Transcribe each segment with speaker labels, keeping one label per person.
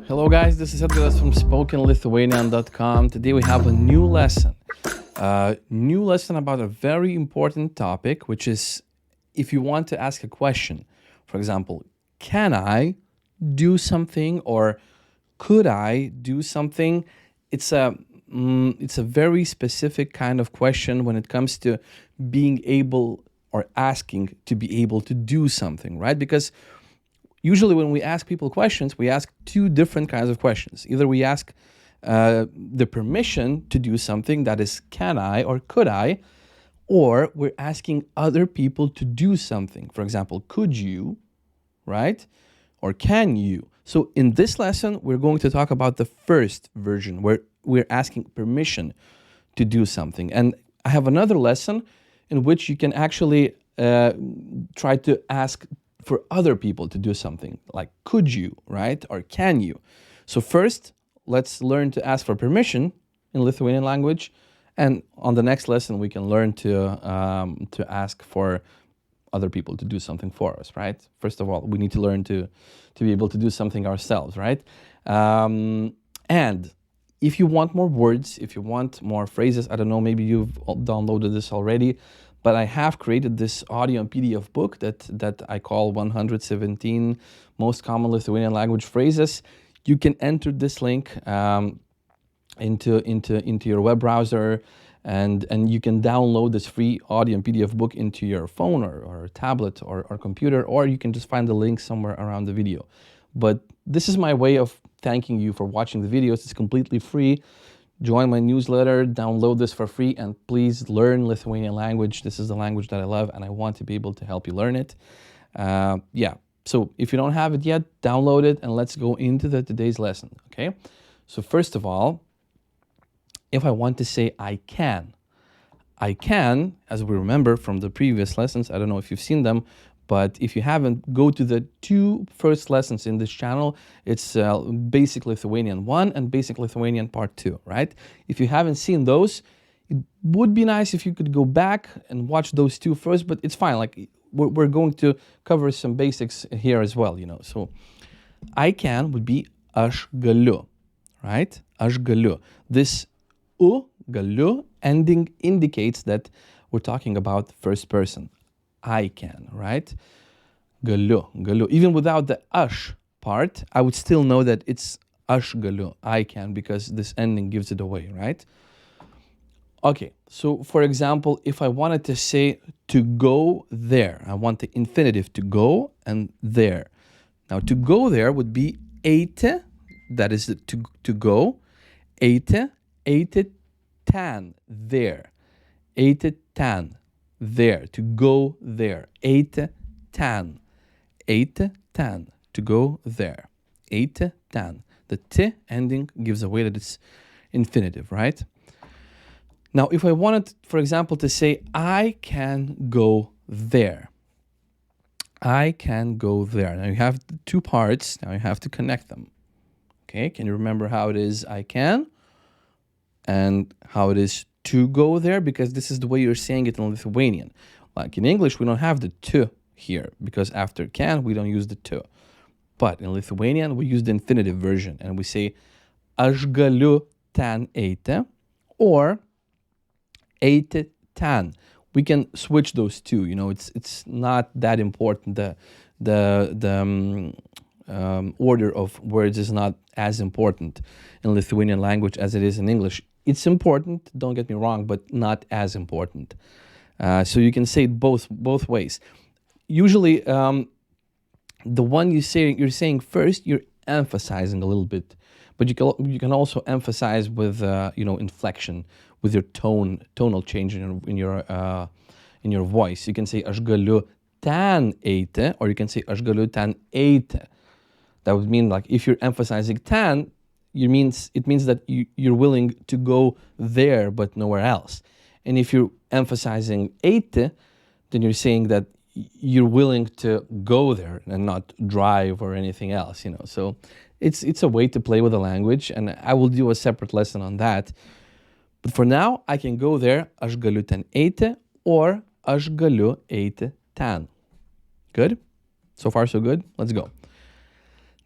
Speaker 1: Hello guys, this is Edgaras from SpokenLithuanian.com. Today we have a new lesson. New lesson about a very important topic, which is if you want to ask a question. For example, can I do something or could I do something? It's a very specific kind of question when it comes to being able or asking to be able to do something, right? Because usually when we ask people questions, we ask two different kinds of questions. Either we ask the permission to do something, that is, can I or could I, or we're asking other people to do something. For example, could you, right? Or can you? So in this lesson, we're going to talk about the first version where we're asking permission to do something. And I have another lesson in which you can actually try to ask for other people to do something, like could you, right? Or can you? So first, let's learn to ask for permission in Lithuanian language. And on the next lesson, we can learn to ask for other people to do something for us, right? First of all, we need to learn to be able to do something ourselves, right? And if you want more words, if you want more phrases, I don't know, maybe you've downloaded this already, but I have created this audio and PDF book that I call 117 Most Common Lithuanian Language Phrases. You can enter this link into your web browser, and you can download this free audio and PDF book into your phone or tablet or computer, or you can just find the link somewhere around the video. But this is my way of thanking you for watching the videos. It's completely free. Join my newsletter, download this for free, and please learn Lithuanian language. This is the language that I love, and I want to be able to help you learn it. So if you don't have it yet, download it, and let's go into today's lesson, okay? So first of all, if I want to say I can, as we remember from the previous lessons, I don't know if you've seen them, but if you haven't, go to the two first lessons in this channel. It's Basic Lithuanian 1 and Basic Lithuanian Part 2, right? If you haven't seen those, it would be nice if you could go back and watch those two first, but it's fine. Like we're going to cover some basics here as well, you know. So I can would be aš galiu, right? Aš galiu. This galiu ending indicates that we're talking about first person. I can, right? Galiu. Even without the aš part, I would still know that it's aš galiu, I can, because this ending gives it away, right? Okay, so for example, if I wanted to say to go there, I want the infinitive to go and there. Now to go there would be eiti, that is to go. Eiti ten, there. Eiti ten. There, to go there. Eiti ten. Eiti ten, to go there. Eiti ten. The t ending gives away that it's infinitive, right? Now, if I wanted, for example, to say I can go there. I can go there. Now you have two parts. Now you have to connect them. Okay, can you remember how it is I can and how it is to go there? Because this is the way you're saying it in Lithuanian. Like in English, we don't have the to here because after can, we don't use the to. But in Lithuanian, we use the infinitive version and we say aš galiu ten eiti or eiti ten. We can switch those two. You know, it's not that important. The order of words is not as important in Lithuanian language as it is in English. It's important, don't get me wrong, but not as important. So you can say it both ways. Usually, the one you're saying first, you're emphasizing a little bit, but you can also emphasize with inflection, with your tonal change in your voice. You can say aš galiu ten eiti, or you can say aš galiu ten eiti. That would mean, like, if you're emphasizing ten, it means that you're willing to go there but nowhere else. And if you're emphasizing eiti, then you're saying that you're willing to go there and not drive or anything else, you know. So it's a way to play with the language, and I will do a separate lesson on that. But for now, I can go there, aš galiu ten eiti, or aš galiu eiti ten. Good? So far, so good? Let's go.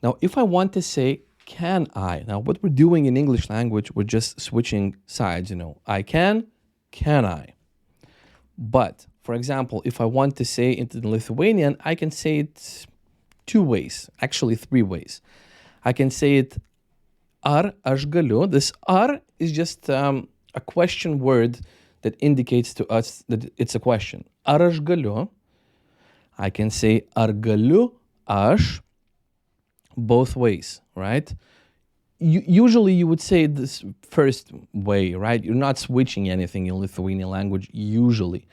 Speaker 1: Now, if I want to say can I? Now, what we're doing in English language, we're just switching sides, I can I? But, for example, if I want to say it in Lithuanian, I can say it two ways, actually three ways. I can say it ar aš galiu. This ar is just a question word that indicates to us that it's a question. Ar aš galiu. I can say ar galiu aš, both ways, right? Usually you would say this first way, right? You're not switching anything in Lithuanian language usually.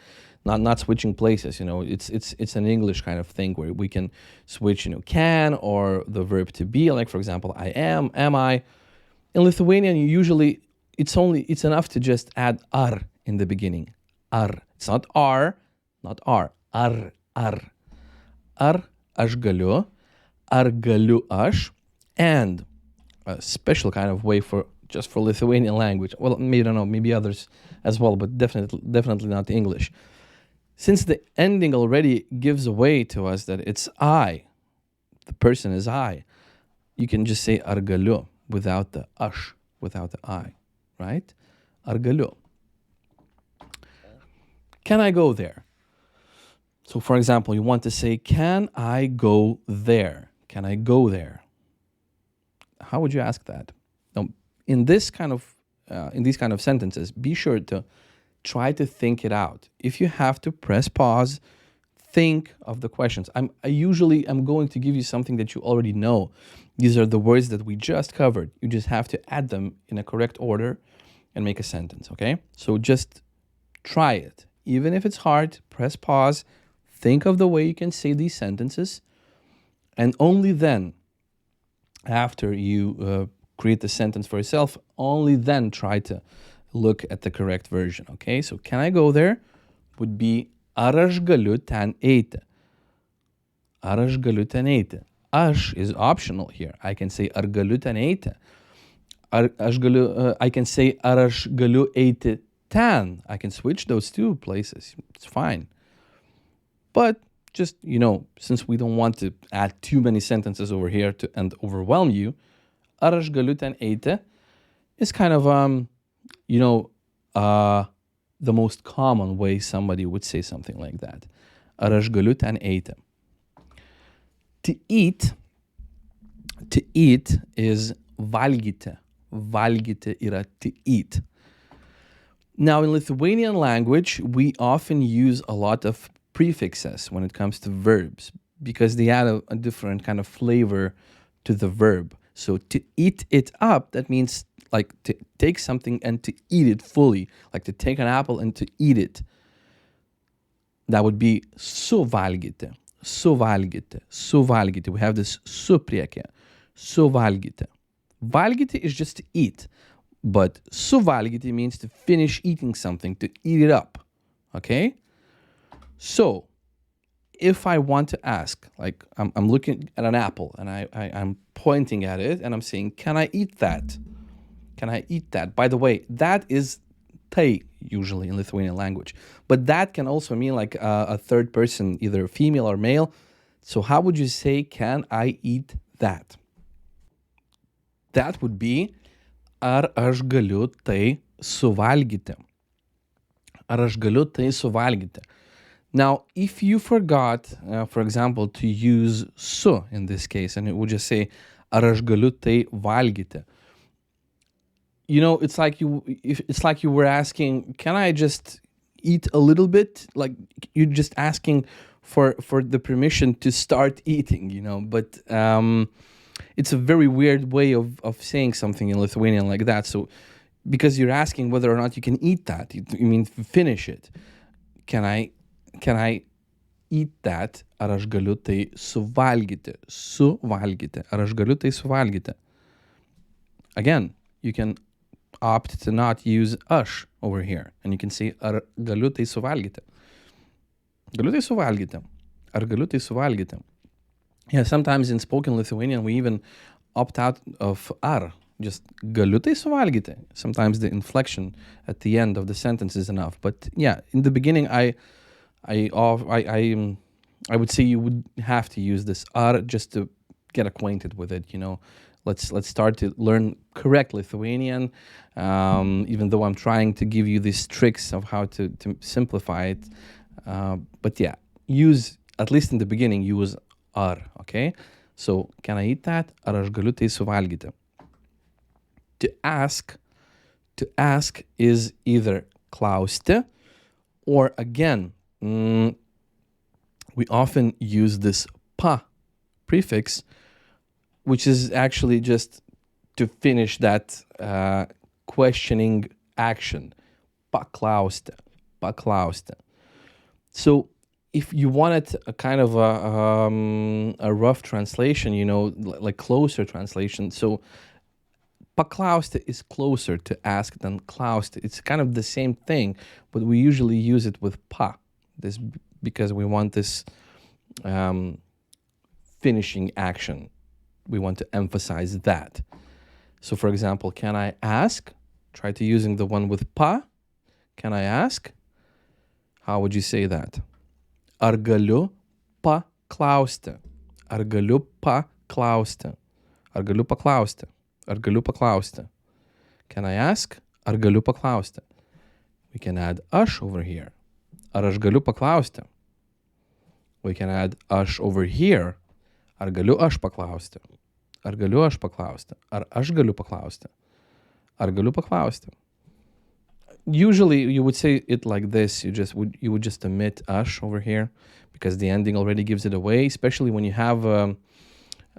Speaker 1: Not switching places, it's an English kind of thing where we can switch, can or the verb to be, like for example, I am I. In Lithuanian, it's enough to just add ar in the beginning. Ar. It's not ar, ar. Ar. Ar aš galiu, ar galiu aš, and a special kind of way for Lithuanian language. Well, maybe, I don't know, maybe others as well, but definitely not English. Since the ending already gives away to us that it's I, the person is I, you can just say ar galiu without the aš, without the I, right? Ar galiu. Can I go there? So, for example, you want to say, can I go there? Can I go there? How would you ask that? Now, in these kind of sentences, be sure to try to think it out. If you have to, press pause, think of the questions. I'm going to give you something that you already know. These are the words that we just covered. You just have to add them in a correct order and make a sentence, okay? So just try it. Even if it's hard, press pause, think of the way you can say these sentences, and only then, after you create the sentence for yourself, only then try to look at the correct version, okay? So, can I go there? Would be ar aš galiu ten eiti. Ar aš galiu ten eiti. Aš is optional here. I can say ar galiu ten eiti. I can say ar aš galiu eiti ten. I can switch those two places. It's fine. But just, since we don't want to add too many sentences over here and overwhelm you, ar aš galiu ten eiti is kind of, the most common way somebody would say something like that. Ar aš galiu ten eiti. To eat is valgyti. Valgyti yra to eat. Now, in Lithuanian language, we often use a lot of prefixes when it comes to verbs because they add a different kind of flavor to the verb. So to eat it up, that means like to take something and to eat it fully, like to take an apple and to eat it. That would be suvalgyti, suvalgyti, suvalgyti. We have this su prieke, suvalgyti. Valgyti is just to eat, but suvalgyti means to finish eating something, to eat it up, okay? So, if I want to ask, like I'm looking at an apple and I'm pointing at it and I'm saying, can I eat that? Can I eat that? By the way, that is tai usually in Lithuanian language, but that can also mean like a third person, either female or male. So how would you say, can I eat that? That would be ar aš galiu tai suvalgyti. Ar aš galiu tai suvalgyti. Now, if you forgot, for example, to use su in this case, and it would just say, ar aš galiu tai valgyti. It's like you were asking, can I just eat a little bit? Like you're just asking for the permission to start eating, But it's a very weird way of saying something in Lithuanian like that. So, because you're asking whether or not you can eat that, you mean finish it. Can I eat that? Ar aš galiu tai suvalgyti? Suvalgyti. Ar aš galiu tai suvalgyti? Again, you can opt to not use aš over here. And you can say, ar galiu tai suvalgyti? Galiu tai suvalgyti. Ar galiu tai suvalgyti? Yeah, sometimes in spoken Lithuanian, we even opt out of ar. Just galiu tai suvalgyti. Sometimes the inflection at the end of the sentence is enough. But yeah, in the beginning, I would say you would have to use this ar just to get acquainted with it, let's start to learn correct Lithuanian, even though I'm trying to give you these tricks of how to simplify it. But yeah, use, at least in the beginning, use ar, okay? So, can I eat that? Ar aš galiu tai suvalgyti? To ask is either klausti, or again, we often use this pa prefix, which is actually just to finish that questioning action. Paklausti, paklausti. So if you wanted a kind of a rough translation, you know, like closer translation, so paklausti is closer to ask than klausti. It's kind of the same thing, but we usually use it with pa, this because we want this finishing action. We want to emphasize that. So for example, can I ask? Try to using the one with pa. Can I ask? How would you say that? Ar galiu paklausti? Ar galiu paklausti? Ar galiu paklausti? Ar galiu paklausti? Can I ask? Ar galiu paklausti? We can add aš over here. Ar aš galiu paklausti? We can add aš over here. Ar galiu aš paklausti? Ar galiu aš paklausti? Ar aš galiu paklausti? Ar galiu paklausti? Usually you would say it like this. You would just omit ash over here because the ending already gives it away, especially when you have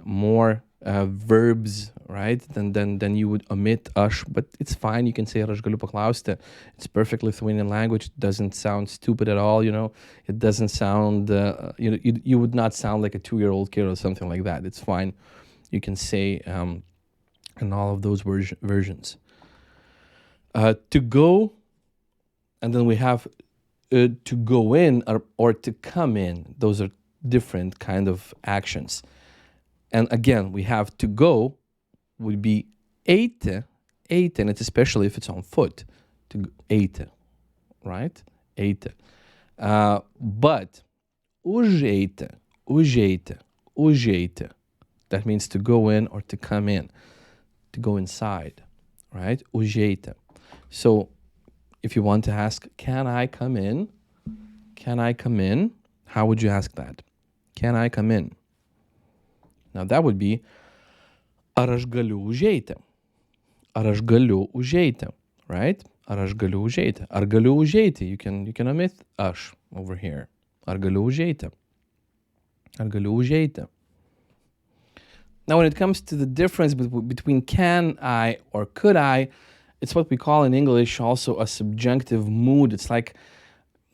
Speaker 1: more verbs, right? Then you would omit ash, but it's fine. You can say aš galiu paklausti. It's perfect Lithuanian language. It doesn't sound stupid at all, you know. It doesn't sound you would not sound like a 2-year-old kid or something like that. It's fine. You can say in all of those versions. To go, and then we have to go in or to come in. Those are different kind of actions. And again, we have to go would be eiti, and it's especially if it's on foot, to eiti, right? Eiti. But užeiti, that means to go in or to come in, to go inside, right? Užeiti. So if you want to ask, can I come in? Can I come in? How would you ask that? Can I come in? Now that would be ar aš galiu užeiti? Ar aš galiu užeiti, right? Ar aš galiu užeiti? Ar galiu užeiti? You can omit aš over here. Ar galiu užeiti? Ar galiu užeiti? Now when it comes to the difference between can I or could I, it's what we call in English also a subjunctive mood. It's like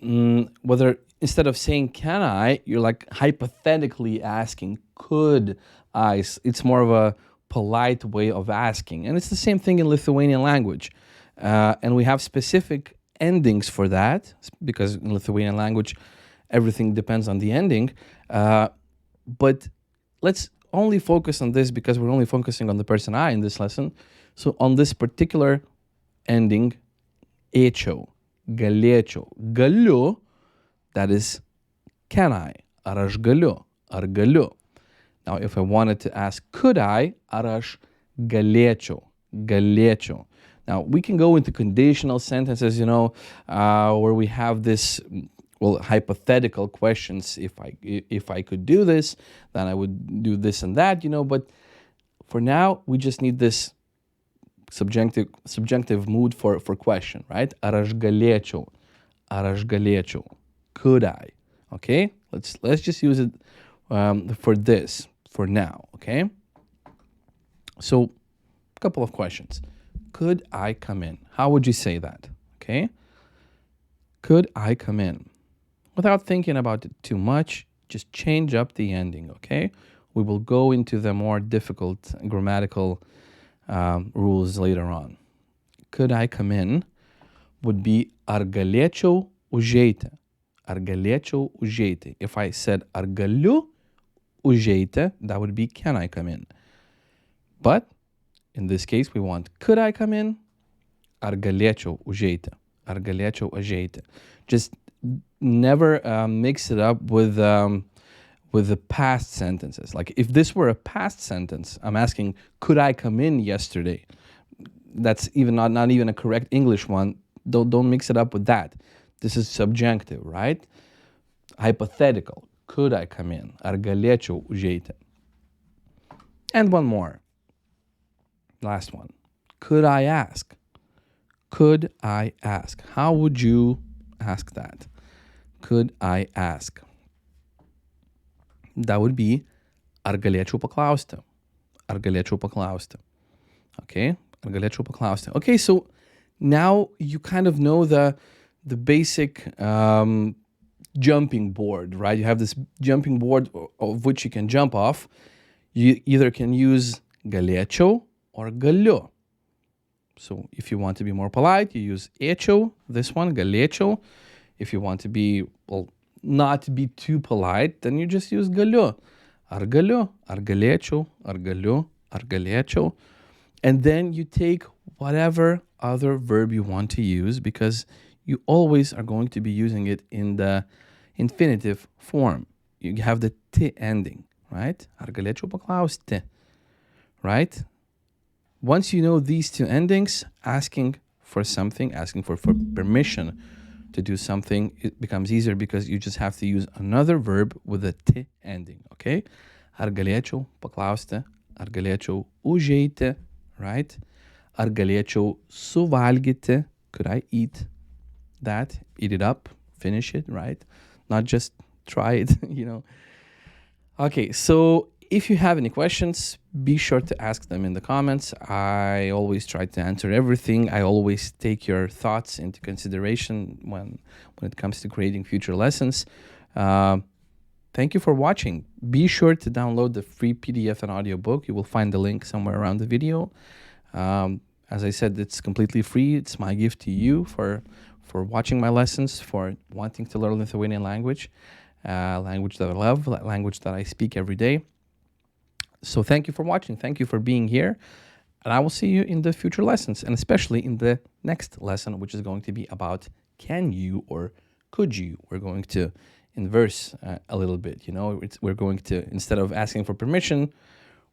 Speaker 1: whether instead of saying can I, you're like hypothetically asking could I. It's more of a polite way of asking. And it's the same thing in Lithuanian language. And we have specific endings for that because in Lithuanian language, everything depends on the ending. But let's only focus on this because we're only focusing on the person I in this lesson. So on this particular ending, eičiau, galėčiau, galiu, that is, can I? Ar aš galiu? Ar galiu? Now, if I wanted to ask, could I? Ar aš galėčiau? Galėčiau. Now, we can go into conditional sentences, you know, where we have this, well, hypothetical questions. If I could do this, then I would do this and that, you know. But for now, we just need this subjunctive mood for question, right? Ar aš galėčiau? Ar aš galėčiau? Could I? Okay, let's just use it for this for now. Okay. So, a couple of questions. Could I come in? How would you say that? Okay. Could I come in? Without thinking about it too much, just change up the ending. Okay. We will go into the more difficult grammatical rules later on. Could I come in would be ar galėčiau užeiti? Ar galėčiau užeiti? If I said ar galiu užeiti, that would be can I come in? But in this case, we want could I come in? Ar galėčiau užeiti? Ar galėčiau užeiti? Just never mix it up with with the past sentences. Like if this were a past sentence, I'm asking, could I come in yesterday? That's even not even a correct English one. Don't mix it up with that. This is subjunctive, right? Hypothetical. Could I come in? Ar galėčiau užeiti? And one more. Last one. Could I ask? Could I ask? How would you ask that? Could I ask? That would be ar galėčiau paklausti? Ar galėčiau paklausti? Okay? Ar galėčiau paklausti? Okay, so now you kind of know the basic jumping board, right? You have this jumping board of which you can jump off. You either can use galėčiau or galiu. So if you want to be more polite, you use ėčiau, this one, galėčiau. If you want to be, well, not to be too polite, then you just use galiu. Ar galiu, ar galėčiau, ar galiu, ar galėčiau. And then you take whatever other verb you want to use, because you always are going to be using it in the infinitive form. You have the t ending, right? Ar galėčiau paklausti, right? Once you know these two endings, asking for something, asking for permission to do something, it becomes easier because you just have to use another verb with a t ending, okay? Ar galėčiau paklausti, ar galėčiau užeiti, right? Ar galėčiau suvalgyti, could I eat that, eat it up, finish it, right? Not just try it, you know. Okay, so if you have any questions, be sure to ask them in the comments. I always try to answer everything. I always take your thoughts into consideration when it comes to creating future lessons. Thank you for watching. Be sure to download the free PDF and audiobook. You will find the link somewhere around the video. As I said, it's completely free. It's my gift to you for watching my lessons, for wanting to learn Lithuanian language, language that I love, language that I speak every day. So thank you for watching. Thank you for being here. And I will see you in the future lessons, and especially in the next lesson, which is going to be about can you or could you. We're going to inverse a little bit, you know. We're going to, instead of asking for permission,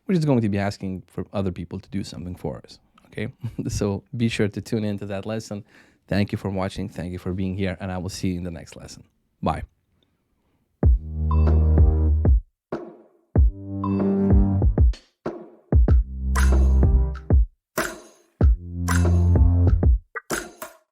Speaker 1: we're just going to be asking for other people to do something for us, okay? So be sure to tune into that lesson. Thank you for watching. Thank you for being here, and I will see you in the next lesson. Bye.